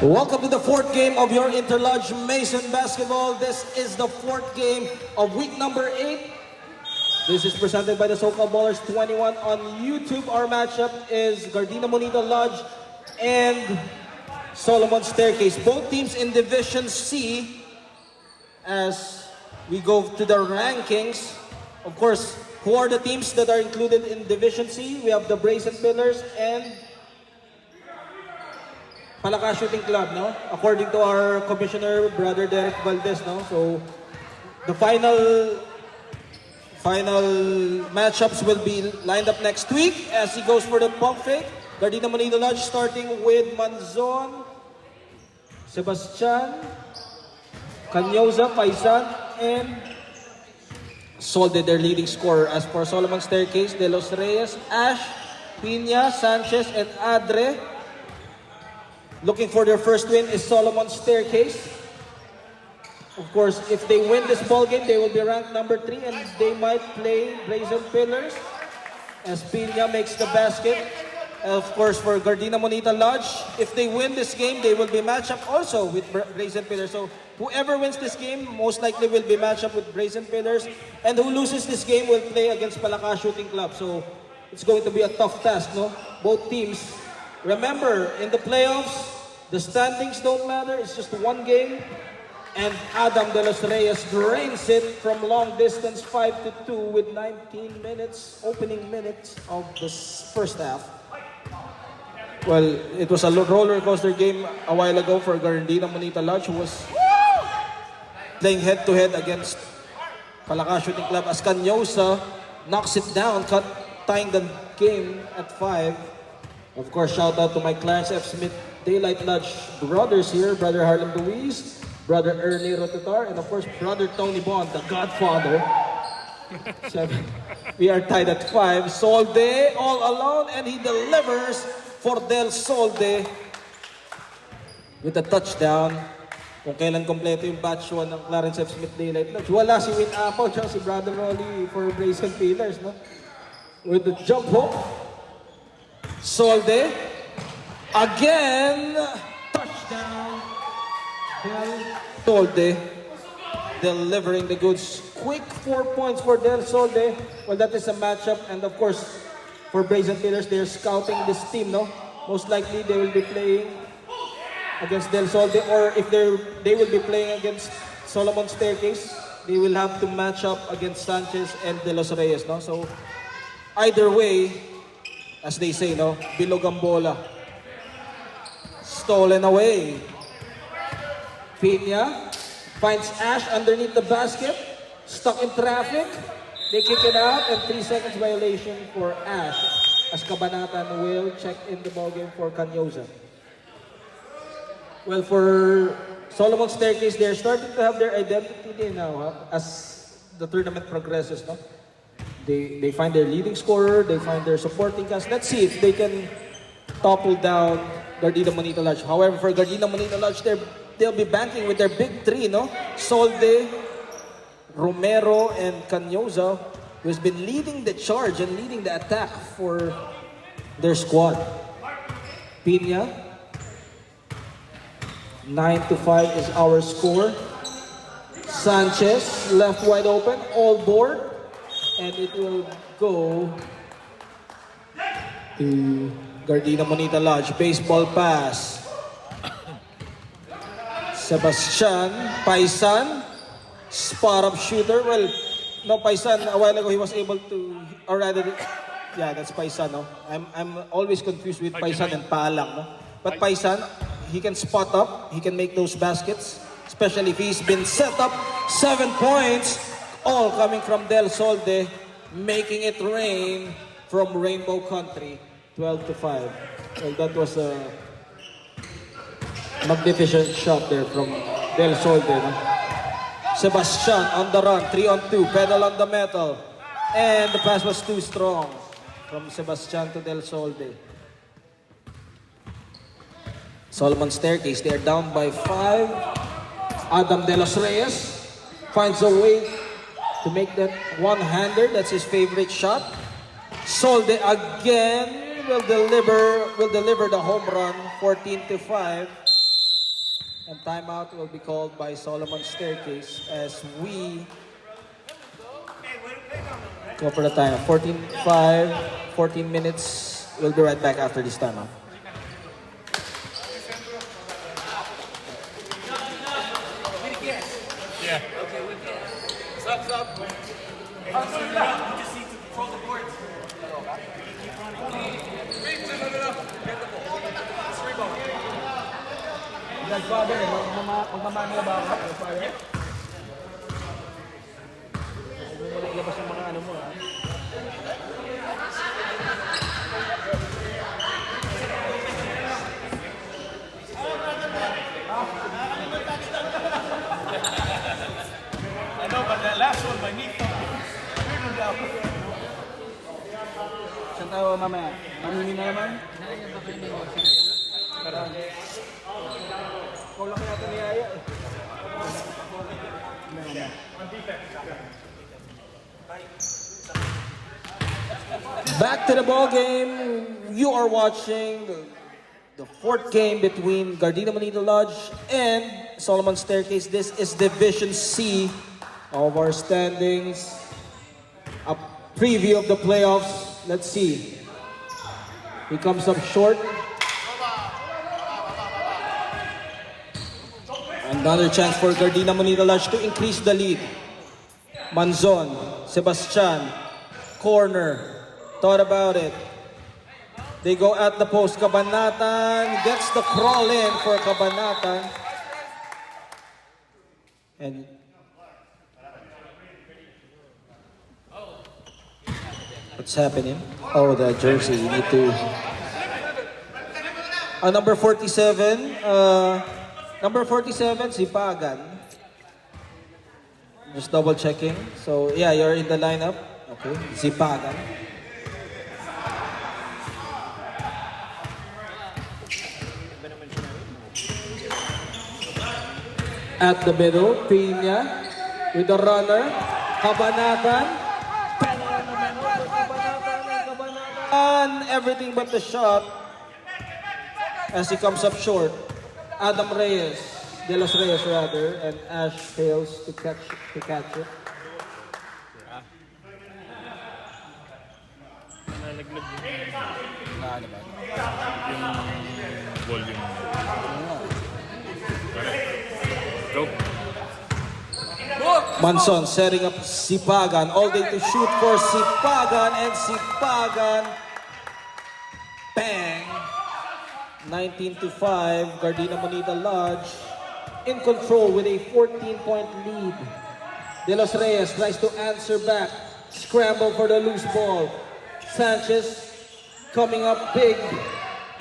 Welcome to the fourth game of your Interlodge Mason Basketball. This is the fourth game of week number 8. This is presented by the SoCal Ballers 21 on YouTube. Our matchup is Gardena Monita Lodge and Solomon Staircase. Both teams in Division C. As we go to the rankings, of course, who are the teams that are included in Division C? We have the Brazen Pillars and Palaka Shooting Club, no? According to our commissioner, Brother Derek Valdez, no? So, the final matchups will be lined up next week as he goes for the pump fake. Gardena Monita Lodge starting with Manzon, Sebastian, Canyoza, Paisan, and Solde, their leading scorer. As for Solomon Staircase, De Los Reyes, Ash, Pina, Sanchez, and Adre. Looking for their first win is Solomon Staircase. Of course, if they win this ball game, they will be ranked number 3 and they might play Brazen Pillars as Pina makes the basket. Of course, for Gardena Monita Lodge, if they win this game, they will be matched up also with Brazen Pillars. So whoever wins this game most likely will be matched up with Brazen Pillars, and who loses this game will play against Palaka Shooting Club. So it's going to be a tough task, no? Both teams. Remember, in the playoffs, the standings don't matter. It's just one game. And Adam De Los Reyes drains it from long distance 5-2 with 19 minutes, opening minutes of the first half. Well, it was a roller coaster game a while ago for Gardena Monita Lodge, who was playing head-to-head against Palaka Shooting Club as Canyosa knocks it down, tying the game at 5. Of course, shout out to my Clarence F. Smith Daylight Lodge brothers here, Brother Harlem Luis, Brother Ernie Rotutar, and of course, Brother Tony Bond, the Godfather. We are tied at 5. Solde all alone, and he delivers for Del Solde with a touchdown. Kung kailan kompleto yung batch 1 ng Clarence F. Smith Daylight Lodge. Wala si Win Apo, tsaka si Brother Rolly for Brazen Pillars, no? With the jump hook. Solde. Again. Touchdown. Del Solde. Delivering the goods. Quick 4 points for Del Solde. Well, that is a matchup. And of course, for Brazen Pillars, they're scouting this team, no? Most likely, they will be playing against Del Solde, or if they will be playing against Solomon Staircase, they will have to match up against Sanchez and De Los Reyes, no? So, either way, as they say, no? Bilog ang bola. Stolen away. Pina finds Ash underneath the basket, stuck in traffic. They kick it out, and 3 seconds violation for Ash, as Cabanatan will check in the ballgame for Canyoza. Well, for Solomon Staircase, they're starting to have their identity now, as the tournament progresses, no? They find their leading scorer, they find their supporting cast. Let's see if they can topple down Gardena Monita Lodge. However, for Gardena Monita Lodge, they'll be banking with their big 3, no? Solde, Romero, and Canyoza, who has been leading the charge and leading the attack for their squad. Pina, 9-5 is our score. Sanchez, left wide open, all board. And it will go to Gardena Monita Lodge. Baseball pass. Sebastian, Paisan, spot-up shooter. Well, no, Paisan, a while ago he was able to, or rather, yeah, that's Paisan, no? I'm always confused with Paisan and Palang, no? But Paisan, he can spot up, he can make those baskets, especially if he's been set up. 7 points. All coming from Del Solde, making it rain from Rainbow Country, 12-5. Well, that was a magnificent shot there from Del Solde. No? Sebastian on the run, 3-on-2, pedal on the metal. And the pass was too strong from Sebastian to Del Solde. Solomon Staircase, they are down by 5. Adam De Los Reyes finds a way to make that one-hander. That's his favorite shot. Solde again. will deliver the home run, 14-5. And timeout will be called by Solomon Staircase as we go for the time. 14-5, 14 minutes. We'll be right back after this timeout. Godfather, magmamano ba ako? Godfather? Huwag mo na ilabas yung mga ano mo, ha? I know, but that last one, my knee fell. Saan tayo mamaya? Mamimi na naman? Parang... Ikaw lang natin niyaya eh. Back to the ball game. You are watching the fourth game between Gardena Manita Lodge and Solomon Staircase. This is Division C of our standings. A preview of the playoffs. Let's see. He comes up short. Another chance for Gardena Manita Lodge to increase the lead. Manzon, Sebastian, corner, thought about it. They go at the post. Cabanatan gets the crawl in for Cabanatan. And what's happening? Oh, the jersey. You need to... number 47. Number 47, Zipagan. Just double checking. So, yeah, you're in the lineup. Okay, Zipagan. At the middle, Pina with the runner. Cabanatan. And everything but the shot as he comes up short. Adam Reyes, De Los Reyes rather, and Ash fails to catch it. Nalaglag yung... Ano ba? Yung volume. Go. Manson setting up Sipagan, all day to shoot for Sipagan, and Sipagan, bang! 19-5, Gardena Manita Lodge in control with a 14-point lead. De Los Reyes tries to answer back, scramble for the loose ball. Sanchez coming up big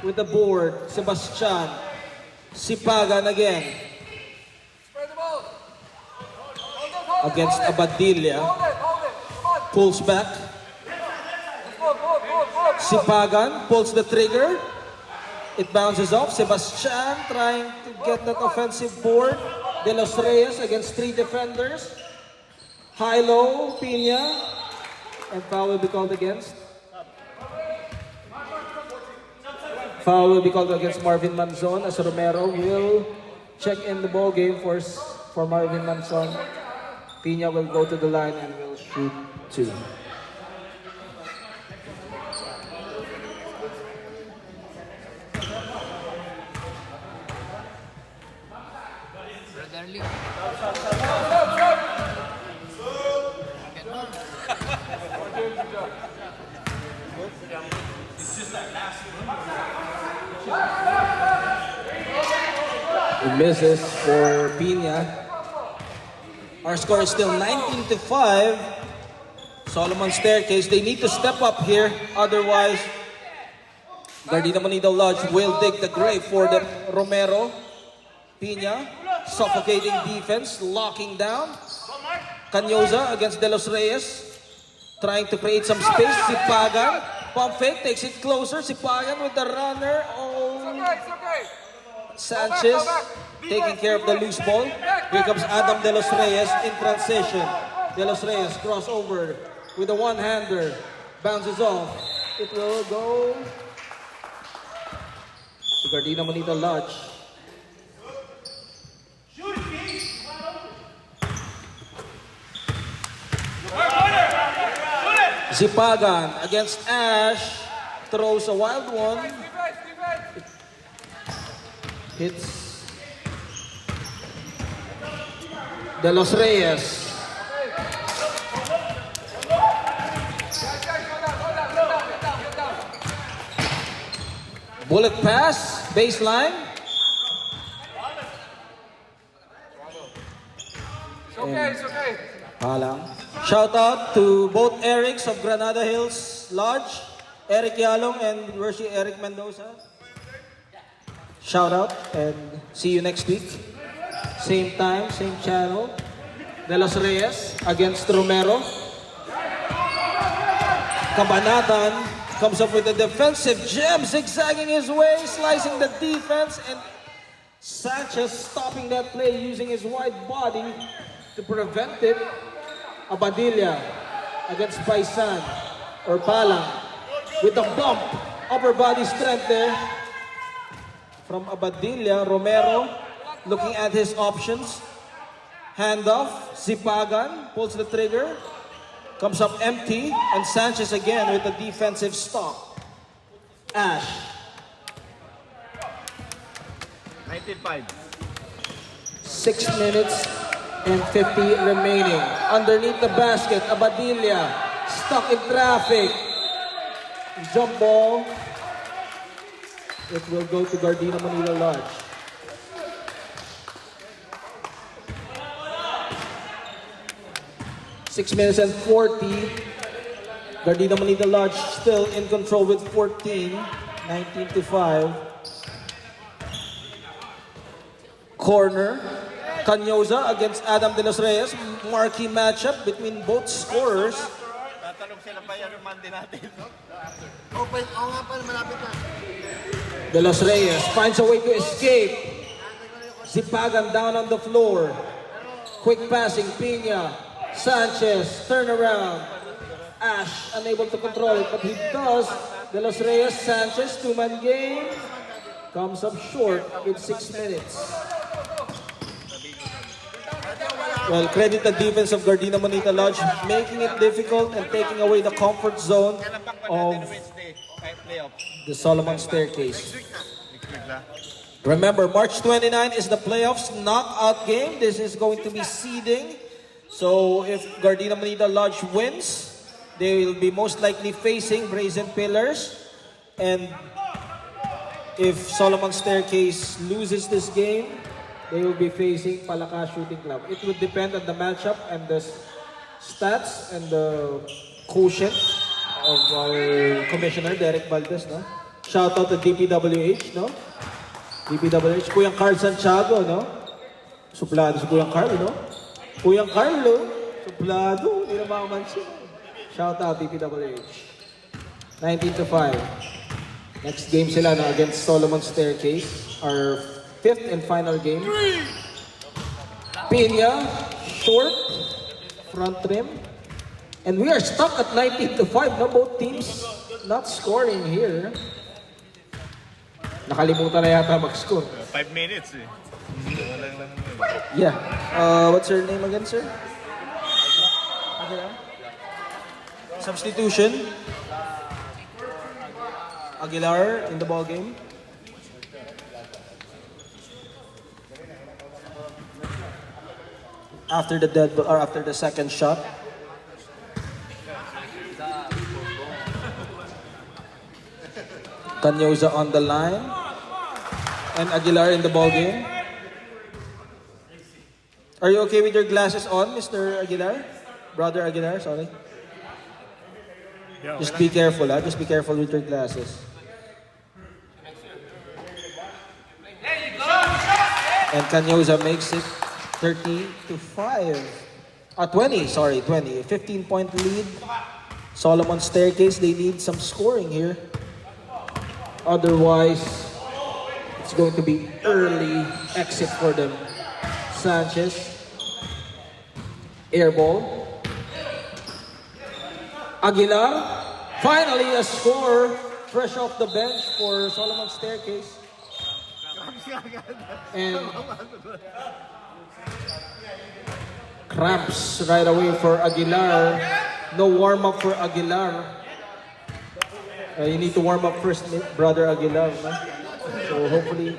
with the board. Sebastian, Sipagan again against Abadilla, pulls back. Sipagan pulls the trigger. It bounces off. Sebastian trying to get that offensive board. De Los Reyes against three defenders. High-low, Pina. And foul will be called against. Foul will be called against Marvin Manzon as Romero will check in the ball game for Marvin Manzon. Pina will go to the line and will shoot two. He misses for Pina. Our score is still 19-5. Solomon Staircase, they need to step up here. Otherwise, Gardena Manita Lodge will dig the grave for them. Romero, Pina, suffocating defense, locking down. Canyoza against De Los Reyes, trying to create some space. Sipagan, pump fake, takes it closer. Sipagan with the runner. Oh, Sanchez taking care of the loose ball. Here comes Adam De Los Reyes in transition. De Los Reyes crossover with a one-hander. Bounces off. It will go Gardena Monita Lodge. Zipagan against Ash. Throws a wild one. Hits De Los Reyes. Bullet pass, baseline. It's okay. Palang. Shout out to both Erics of Granada Hills Lodge, Eric Yalong and Mercy Eric Mendoza. Shout out and see you next week. Same time, same channel. De Los Reyes against Romero. Kabanatan comes up with a defensive gem, zigzagging his way, slicing the defense, and Sanchez stopping that play using his wide body to prevent it. Abadilla against Paisan or Palang with a bump, upper body strength there from Abadilla. Romero looking at his options. Handoff, Zipagan pulls the trigger, comes up empty, and Sanchez again with a defensive stop. Ash. 95. 6 minutes and 50 remaining. Underneath the basket, Abadilla stuck in traffic. Jump ball. It will go to Gardena Manila Lodge. Six minutes and 40. Gardena Manila Lodge still in control with 14. 19-5. Corner. Canyoza against Adam De Los Reyes. Marquee matchup between both scorers. Tatanong sila pa yan yung Monday natin. Open, oo nga pa, malapit na. De Los Reyes finds a way to escape. Zipagan down on the floor. Quick passing, Pina. Sanchez, turn around. Ash unable to control it, but he does. De Los Reyes, Sanchez, two-man game. Comes up short with 6 minutes. Well, credit the defense of Gardena Manita Lodge, making it difficult and taking away the comfort zone of the Solomon Staircase. Remember, March 29 is the playoffs knockout game. This is going to be seeding. So if Gardena Manita Lodge wins, they will be most likely facing Brazen Pillars. And if Solomon Staircase loses this game, they will be facing Palaka Shooting Club. It would depend on the matchup and the stats and the quotient of our commissioner, Derek Valdez. No? Shout out to DPWH, no? DPWH, Kuyang Carl Santiago, no? Suplado si Kuyang Carl, no? Kuyang Carlo, suplado, hindi na makamansin. Shout out DPWH. 19-5. Next game sila no, against Solomon Staircase. Our fifth and final game. Pina, short, front rim. And we are stuck at 19-5. No, both teams not scoring here. Nakalimutan na yata mag-score. 5 minutes eh. Walang lang. Yeah. What's your name again, sir? Substitution. Aguilar in the ball game. After the dead or after the second shot. Canyoza on the line. And Aguilar in the ball game. Are you okay with your glasses on, Mr. Aguilar? Brother Aguilar, sorry. Yeah, Just be careful, ha? Just be careful with your glasses. And Canyoza makes it 30-5. 20, sorry, 20. 15-point lead. Solomon Staircase, they need some scoring here. Otherwise, it's going to be early exit for them. Sanchez. Air ball. Aguilar. Finally a score fresh off the bench for Solomon Staircase. And cramps right away for Aguilar. No warm-up for Aguilar. You need to warm up first, brother Aguilar. No? So hopefully,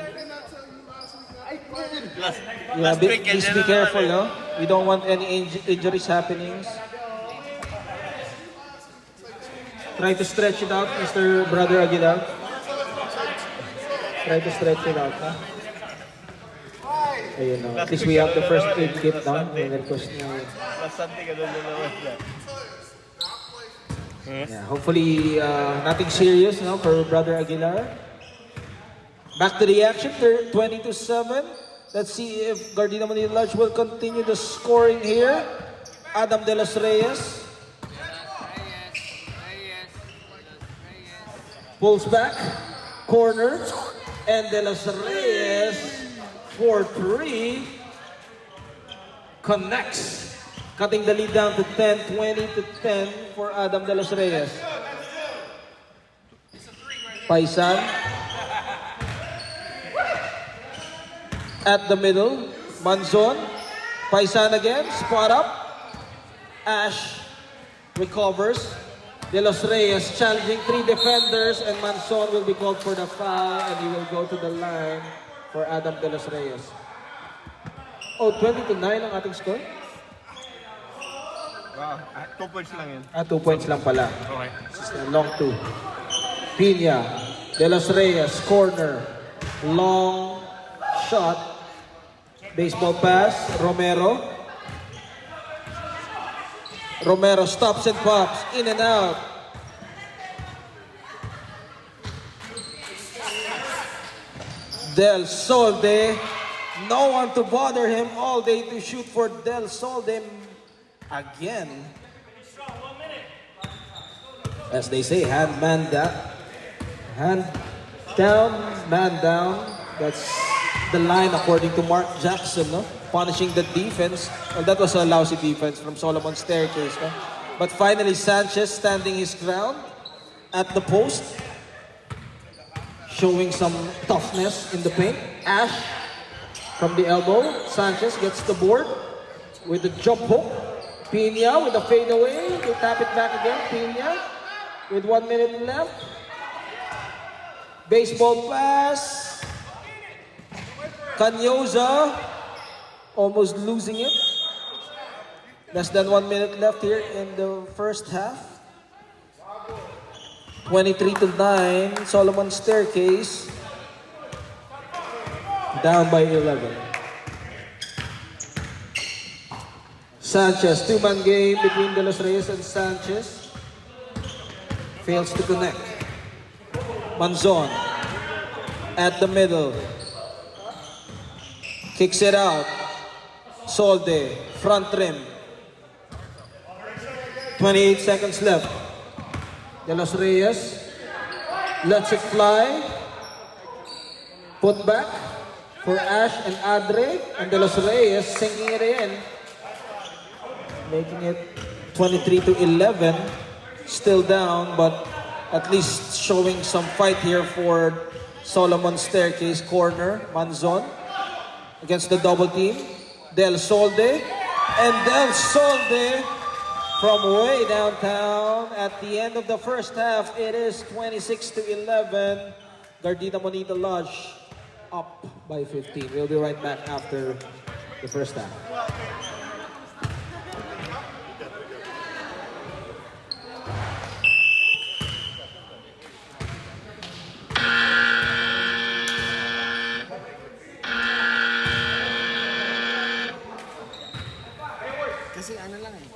yeah, please be careful. No? We don't want any injuries happenings. Try to stretch it out, Mr. Brother Aguilar. Try to stretch it out. Huh? Ayun, no? At least we have the first aid kit now. May request na. Bastante ka doon naman. Yeah, hopefully nothing serious now for Brother Aguilar. Back to the action, 20-7. Let's see if Gardena Manila Lodge will continue the scoring here. Adam De Los Reyes pulls back, corner, and De Los Reyes for 3 connects. Cutting the lead down to 10, 20-10 for Adam De Los Reyes. Paisan. At the middle, Manzon. Paisan again, spot up. Ash recovers. De Los Reyes challenging 3 defenders, and Manzon will be called for the foul, and he will go to the line for Adam De Los Reyes. Oh, 20-9 ang ating score? Wow, 2 points lang yun. 2 points lang pala. Okay. This is a long 2. Pina, De Los Reyes, corner, long shot, baseball pass, Romero. Romero stops and pops, in and out. Del Solde, no one to bother him all day to shoot for Del Solde again. As they say, hand down, man down. That's the line according to Mark Jackson, no? Punishing the defense. Well, that was a lousy defense from Solomon Staircase, no? But finally, Sanchez standing his ground at the post, showing some toughness in the paint. Ash from the elbow. Sanchez gets the board with the jump hook. Pina with a fadeaway. They tap it back again. Pina with 1 minute left. Baseball pass. Canyoza almost losing it. Less than 1 minute left here in the first half. 23-9. Solomon Staircase down by 11. Sanchez, 2-man game between De Los Reyes and Sanchez. Fails to connect. Manzon at the middle. Kicks it out. Solde, front rim. 28 seconds left. De Los Reyes lets it fly. Put back for Ash and Adre. And De Los Reyes sinking it in. Making it 23-11. Still down, but at least showing some fight here for Solomon Staircase. Corner, Manzon against the double team. Del Solde. And Del Solde from way downtown. At the end of the first half, it is 26-11. Gardena Monita Lodge up by 15. We'll be right back after the first half. Kasi ano lang eh.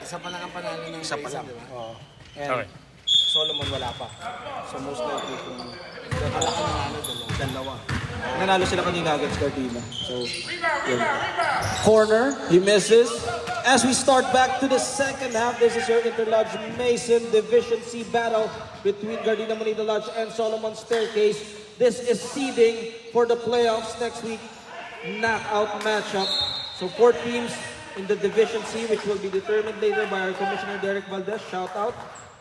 Isa pa lang ang panalo ng isa pa lang. Diba? Oh. And Okay. Solomon wala pa. So most likely kung Malaki nanalo dalawa. Nanalo sila kanina against Gardena. So, yun. Corner, he misses. As we start back to the second half, this is your Interlodge Mason Division C battle between Gardena Manila Lodge and Solomon Staircase. This is seeding for the playoffs next week. Knockout matchup. So 4 teams in the Division C, which will be determined later by our Commissioner Derek Valdez. Shout out,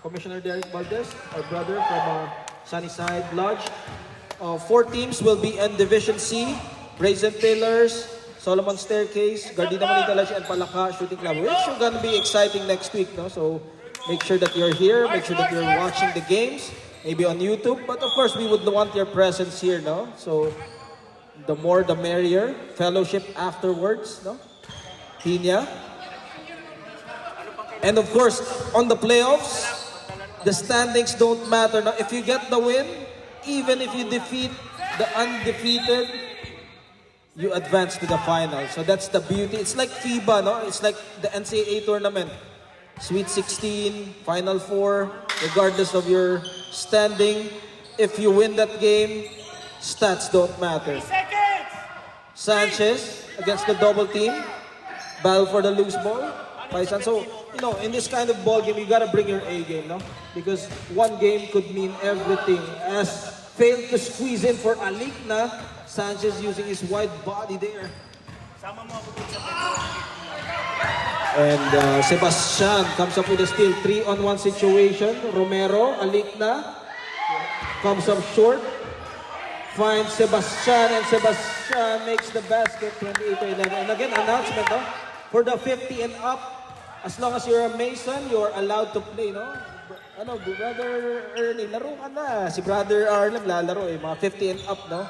Commissioner Derek Valdez, our brother from Sunnyside Lodge. 4 teams will be in Division C. Brazen Pillars, Solomon Staircase, Gardena Manita Lodge, and Palaka Shooting Club, which are gonna be exciting next week, no? So make sure that you're here, make sure that you're watching the games, maybe on YouTube. But of course, we would want your presence here, no? So the more the merrier. Fellowship afterwards, no? Piña. And of course, on the playoffs, the standings don't matter. Now, if you get the win, even if you defeat the undefeated, you advance to the final. So that's the beauty. It's like FIBA, no? It's like the NCAA tournament. Sweet 16, Final 4, regardless of your standing. If you win that game, stats don't matter. Sanchez against the double team. Battle for the loose ball. Paisan. So, you know, in this kind of ball game, you gotta bring your A game, no? Because one game could mean everything. As failed to squeeze in for Alikna, Sanchez using his wide body there. And Sebastian comes up with a steal. 3-on-1 situation. Romero, Alikna comes up short. Finds Sebastian, and Sebastian makes the basket, 28-11. And again, announcement, no? For the 50 and up, as long as you're a Mason, you're allowed to play, no? Ano, Brother Ernie, laro ka na. Si Brother Arlen lalaro eh, mga 50 and up, no?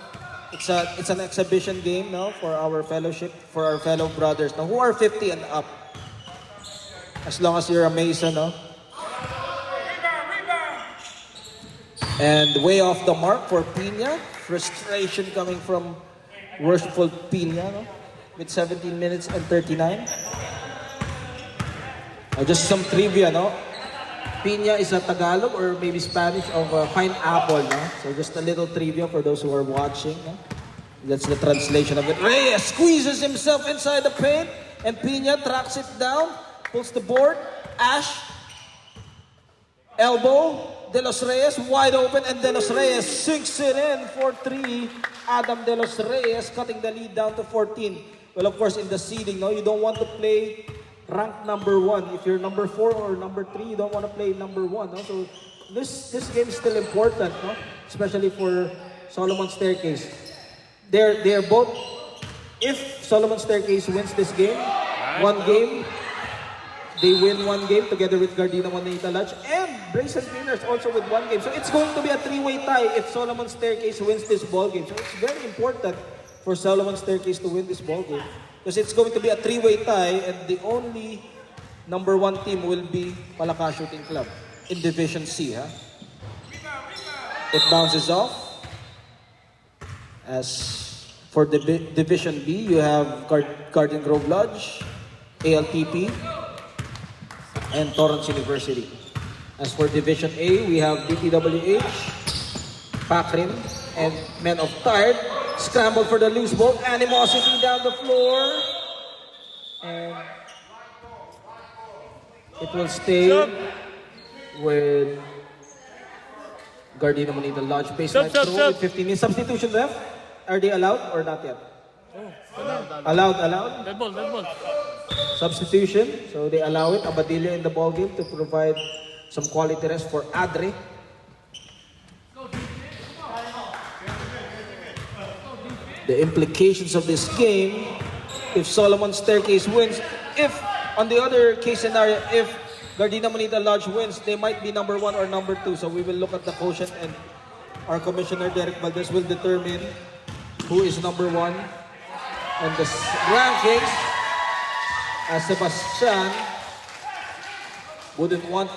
It's an exhibition game, no? For our fellowship, for our fellow brothers, no? Who are 50 and up? As long as you're a Mason, no? And way off the mark for Piña. Frustration coming from worshipful Piña, no? With 17 minutes and 39. Just some trivia, no? Piña is a Tagalog or maybe Spanish of pineapple, no? So just a little trivia for those who are watching, no? That's the translation of it. Reyes squeezes himself inside the paint, and Piña tracks it down, pulls the board. Ash, elbow, De Los Reyes wide open, and De Los Reyes sinks it in for 3. Adam De Los Reyes cutting the lead down to 14. Well, of course, in the seeding, no, you don't want to play ranked number 1. If you're number 4 or number 3, you don't want to play number 1. No? So this game is still important, no? Especially for Solomon Staircase. They're both. If Solomon Staircase wins this game, one game. They win one game together with Gardena Manita Lodge, and Brazen Pillars also with one game. So it's going to be a 3-way tie if Solomon Staircase wins this ball game. So it's very important for Solomon Staircase to win this ball game, because it's going to be a 3-way tie, and the only number 1 team will be Palaka Shooting Club in Division C. Huh? It bounces off. As for the Division B, you have Garden Grove Lodge, ALTP, and Torrance University. As for Division A, we have DPWH, Pakrin, and Men of Tired. Scramble for the loose ball. Animosity down the floor. And it will stay with Gardena Manita Lodge. Baseline throw with 15 minutes. Substitution left. Are they allowed or not yet? Allowed? Dead ball. Substitution, so they allow it. Abadilla in the ball game to provide some quality rest for Adre. The implications of this game, if Solomon Staircase wins, if on the other case scenario, if Gardena Manita Lodge wins, they might be number 1 or number 2. So we will look at the quotient, and our Commissioner Derek Valdez will determine who is number 1 on the rankings. As Sebastian wouldn't want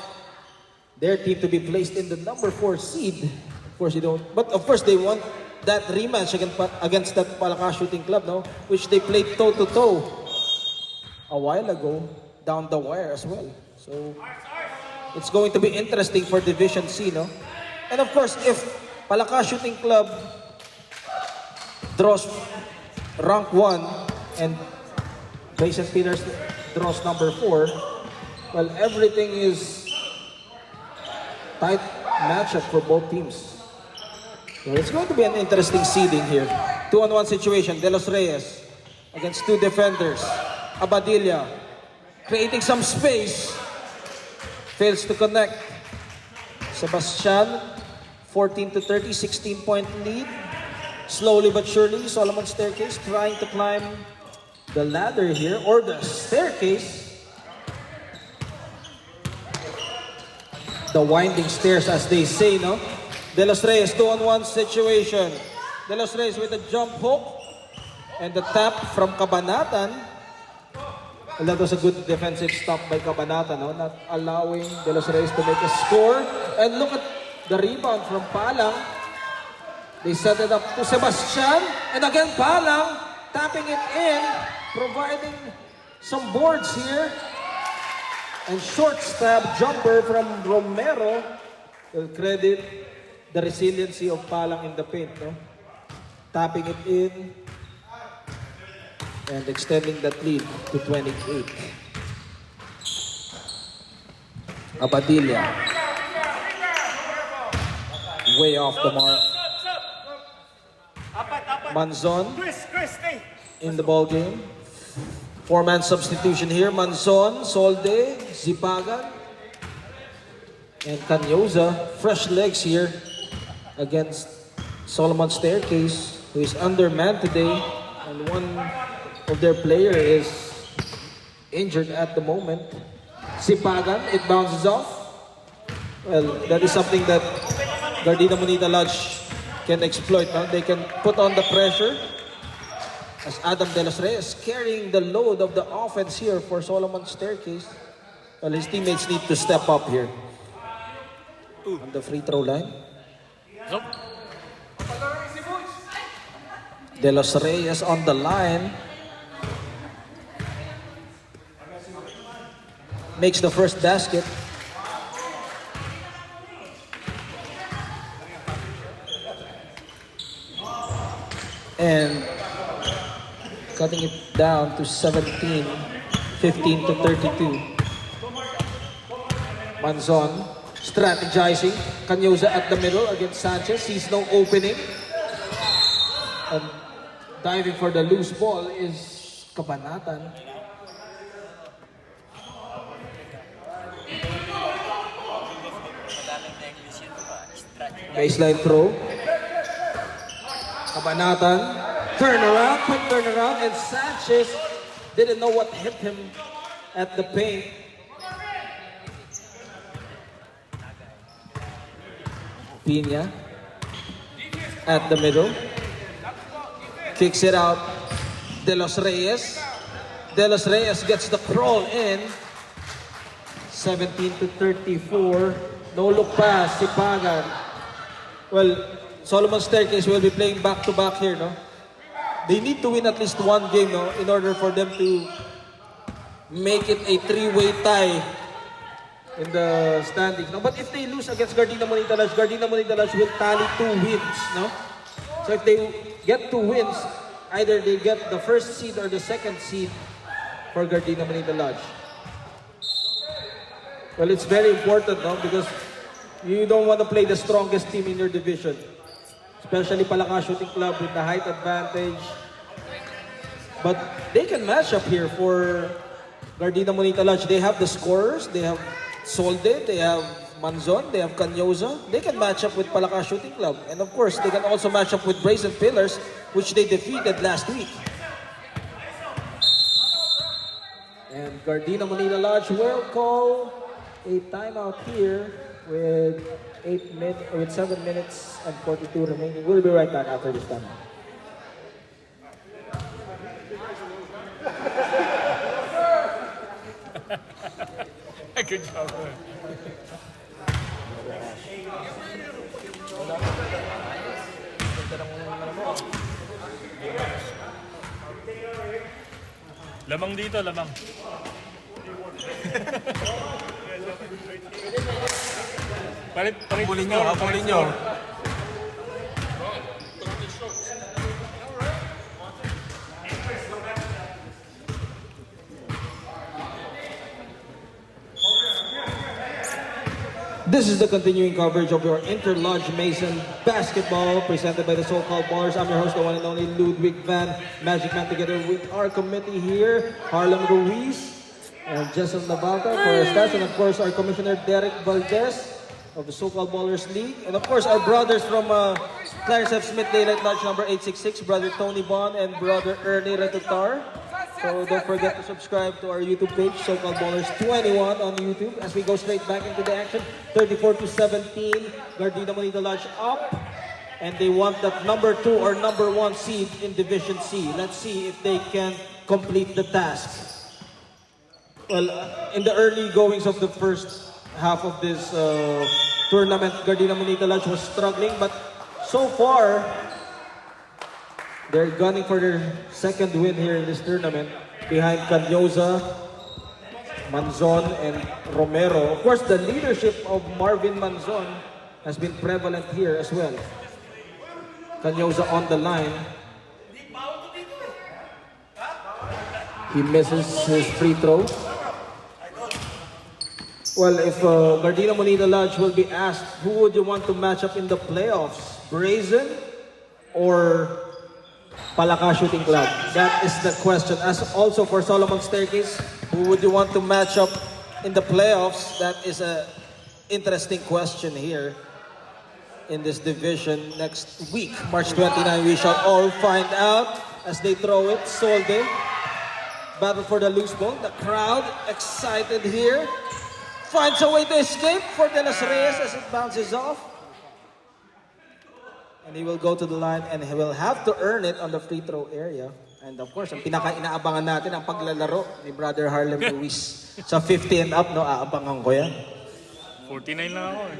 their team to be placed in the number 4 seed. Of course, you don't. But of course, they want that rematch against that Palaka Shooting Club, no? Which they played toe-to-toe a while ago, down the wire as well. So it's going to be interesting for Division C, no? And of course, if Palaka Shooting Club draws rank 1 and Brazen Pillars draws number 4, well, everything is tight matchup for both teams. So it's going to be an interesting seeding here. 2-on-1 situation. De Los Reyes against 2 defenders. Abadilla creating some space. Fails to connect. Sebastian 14 to 30, 16-point lead. Slowly but surely, Solomon Staircase trying to climb the ladder here, or the staircase. The winding stairs, as they say, no? De Los Reyes, 2-on-1 situation. De Los Reyes with a jump hook and the tap from Cabanatan. Well, that was a good defensive stop by Cabanatan, no? Not allowing De Los Reyes to make a score. And look at the rebound from Palang. They set it up to Sebastian. And again, Palang tapping it in, providing some boards here. And short stab jumper from Romero. Will credit the resiliency of Palang in the paint, no? Tapping it in and extending that lead to 28. Abadilla. Way off the mark. Manzon in the ball game. Four-man substitution here. Manzon, Solde, Zipagan, and Canyoza. Fresh legs here against Solomon Staircase, who is undermanned today, and one of their player is injured at the moment. Zipagan, it bounces off. Well, that is something that Gardena Monita Lodge can exploit. No? They can put on the pressure as Adam De Los Reyes carrying the load of the offense here for Solomon Staircase. Well, his teammates need to step up here on the free throw line. De Los Reyes on the line. Makes the first basket. And cutting it down to 17, 15 to 32. Manzon strategizing. Canyoza at the middle against Sanchez. Sees no opening. And diving for the loose ball is Cabanatan. Baseline throw. Cabanatan. Turnaround, quick turnaround, and Sanchez didn't know what hit him at the paint. Pina at the middle. Kicks it out. De Los Reyes. De Los Reyes gets the crawl in. 17 to 34. No look pass. Zipagan. Well, Solomon Staircase will be playing back-to-back here, no? They need to win at least one game, no, in order for them to make it a three-way tie in the standings. No? But if they lose against Gardena Monita Lodge will tally 2 wins. No? So if they get 2 wins, either they get the first seed or the second seed for Gardena Monita Lodge. Well, it's very important, no? Because you don't want to play the strongest team in your division. Especially Palaka Shooting Club with the height advantage. But they can match up here for Gardena Monita Lodge. They have the scorers. They have Solde. They have Manzon. They have Canyoza. They can match up with Palaka Shooting Club. And of course, they can also match up with Brazen Pillars, which they defeated last week. And Gardena Monita Lodge will call a timeout here with 7 minutes and 42 remaining. We'll be right back after this time. Good job, man. Lamang dito, lamang. Palit, Pulin nyo, pulin nyo. This is the continuing coverage of your Inter-Lodge Mason basketball presented by the so-called Ballers. I'm your host, the one and only Ludwig Van Magic Man, together with our committee here, Harlem Ruiz and Jason Navalta for our stats, and of course our Commissioner Derek Valdez of the So-Called Ballers League. And of course, our brothers from Clarence F. Smith Daylight Lodge number 866, Brother Tony Bon and Brother Ernie Retutar. So don't forget to subscribe to our YouTube page, So-Called Ballers 21 on YouTube. As we go straight back into the action, 34-17, Gardena Monita Lodge up. And they want that number 2 or number 1 seed in Division C. Let's see if they can complete the task. Well, in the early goings of the first half of this tournament, Gardena Monita Lodge was struggling, but so far, they're gunning for their second win here in this tournament behind Canyoza, Manzon, and Romero. Of course, the leadership of Marvin Manzon has been prevalent here as well. Canyoza on the line. He misses his free throw. Well, if Gardena Monita Lodge will be asked, who would you want to match up in the playoffs? Brazen or Palaka Shooting Club? That is the question. As also for Solomon Staircase, who would you want to match up in the playoffs? That is a interesting question here in this division next week. March 29, we shall all find out as they throw it. Solde, battle for the loose ball. The crowd excited here. Finds a way to escape for De Los Reyes as it bounces off. And he will go to the line and he will have to earn it on the free throw area. And of course, ang pinaka-inaabangan natin ang paglalaro ni Brother Harlem Ruiz. Sa 50 and up, no, aabangan ko yan. 49 lang ako eh.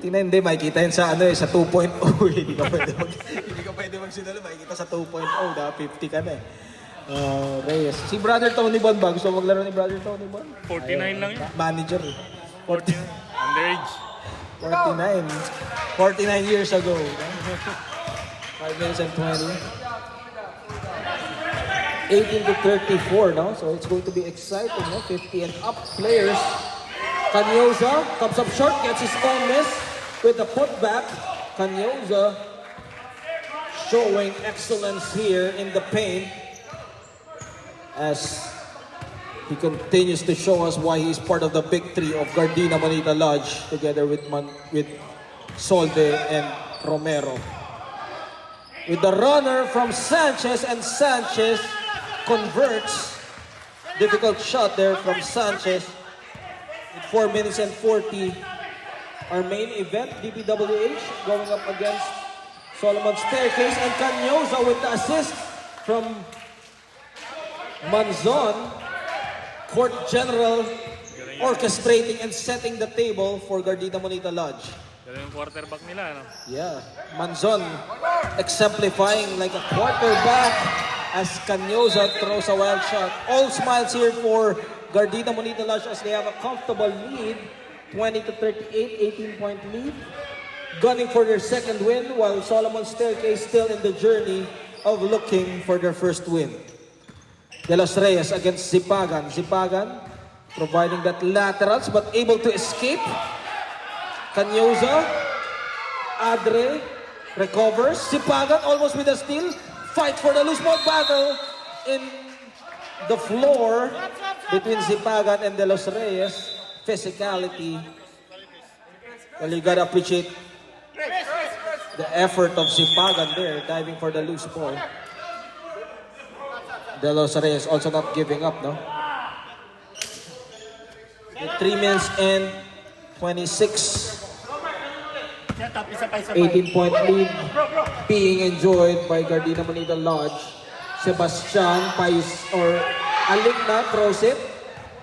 49, hindi, makikita yun sa, sa 2.0. Hindi ka pwede magsinalo, makikita sa 2.0, 50 ka na eh. Reyes. Si Brother Tony Bon ba? Gusto maglaro ni Brother Tony Bon? 49 lang yun. Manager eh. 49. Underage. 49 years ago. 5 minutes and 20. 18-34, no? So it's going to be exciting, no? 50 and up players. Canyoza comes up short, gets his own miss with the putback. Canyoza showing excellence here in the paint as he continues to show us why he's part of the big three of Gardena Monita Lodge together with Solde and Romero. With the runner from Sanchez, and Sanchez converts. Difficult shot there from Sanchez. With 4 minutes and 40. Our main event, DPWH, going up against Solomon Staircase, and Canyoza with the assist from Manzon. Court General orchestrating and setting the table for Gardena Monita Lodge. Yan yung quarterback nila, no? Yeah, Manzon exemplifying like a quarterback as Canyoza throws a wild shot. All smiles here for Gardena Monita Lodge as they have a comfortable lead, 20-38, 18-point lead. Gunning for their second win while Solomon Staircase still in the journey of looking for their first win. De Los Reyes against Zipagan. Zipagan providing that laterals but able to escape. Canyoza, Adre recovers. Zipagan almost with a steal. Fight for the loose ball battle in the floor between Zipagan and De Los Reyes. Physicality. Well, you gotta appreciate the effort of Zipagan there, diving for the loose ball. De Los Reyes also not giving up, no? With 3 minutes and 26. 18-point lead being enjoyed by Gardena Monita Lodge. Sebastian Aligna throws it.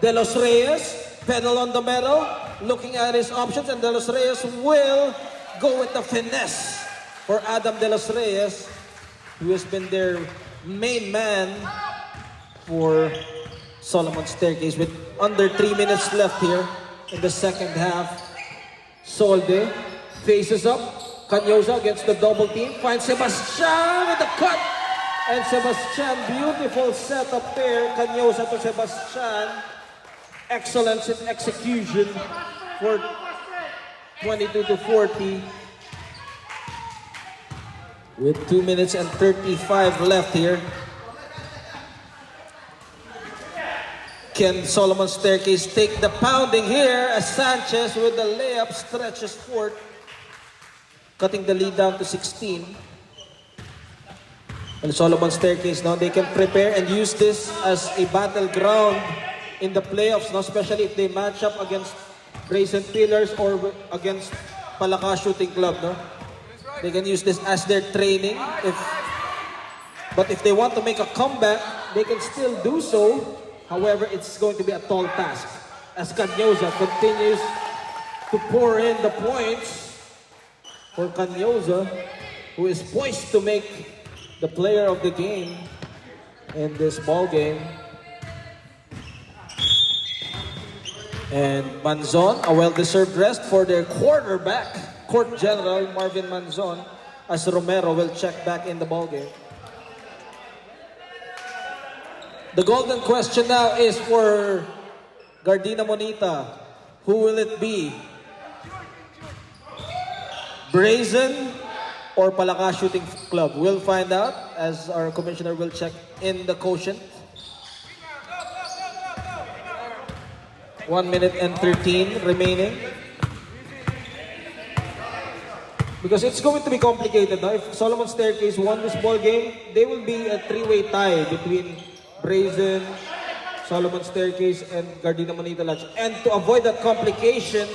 De Los Reyes, pedal on the metal, looking at his options, and De Los Reyes will go with the finesse for Adam De Los Reyes, who has been their main man for Solomon Staircase with under 3 minutes left here in the second half. Solde faces up. Canyoza against the double team. Finds Sebastian with the cut. And Sebastian, beautiful setup there. Canyoza to Sebastian. Excellence in execution for 22-40. With 2 minutes and 35 left here. Can Solomon Staircase take the pounding here as Sanchez with the layup stretches forth, cutting the lead down to 16. And Solomon Staircase now, they can prepare and use this as a battleground in the playoffs, no? Especially if they match up against Brazen Pillars or against Palaka Shooting Club. No? They can use this as their training. But if they want to make a comeback, they can still do so. However, it's going to be a tall task as Canyoza continues to pour in the points for Canyoza, who is poised to make the player of the game in this ball game. And Manzon, a well-deserved rest for their quarterback, Court General Marvin Manzon, as Romero will check back in the ball game. The golden question now is for Gardena Monita. Who will it be? Brazen or Palaka Shooting Club? We'll find out as our commissioner will check in the quotient. 1 minute and 13 remaining. Because it's going to be complicated. No? If Solomon Staircase won this ball game, they will be a three-way tie between Brazen, Solomon Staircase, and Gardena Monita Lodge. And to avoid that complication,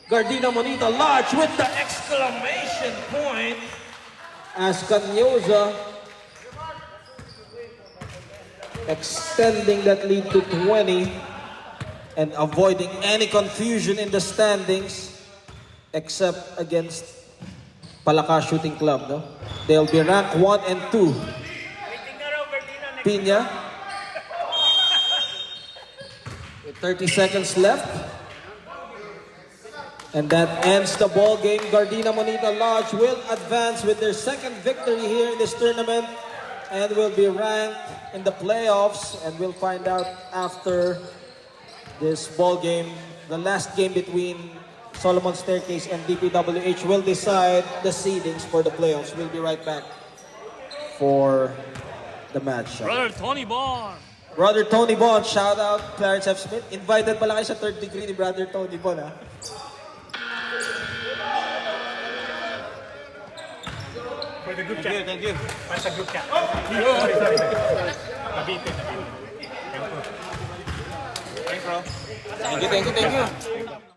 Gardena Monita Lodge with the exclamation point as Canyoza extending that lead to 20 and avoiding any confusion in the standings except against Palaka Shooting Club. No? They'll be ranked 1 and 2. Pina with 30 seconds left. And that ends the ball game. Gardena Monita Lodge will advance with their second victory here in this tournament and will be ranked in the playoffs. And we'll find out after this ball game. The last game between Solomon Staircase and DPWH will decide the seedings for the playoffs. We'll be right back for the match. Brother Tony Bond. Brother Tony Bond, shout out Clarence F. Smith. Invited pala kayo sa third degree ni Brother Tony Bond, ha? For the group Thank you, chat. thank you. Para sa group chat. Sorry. Nabitin. Thanks, bro. Thank you.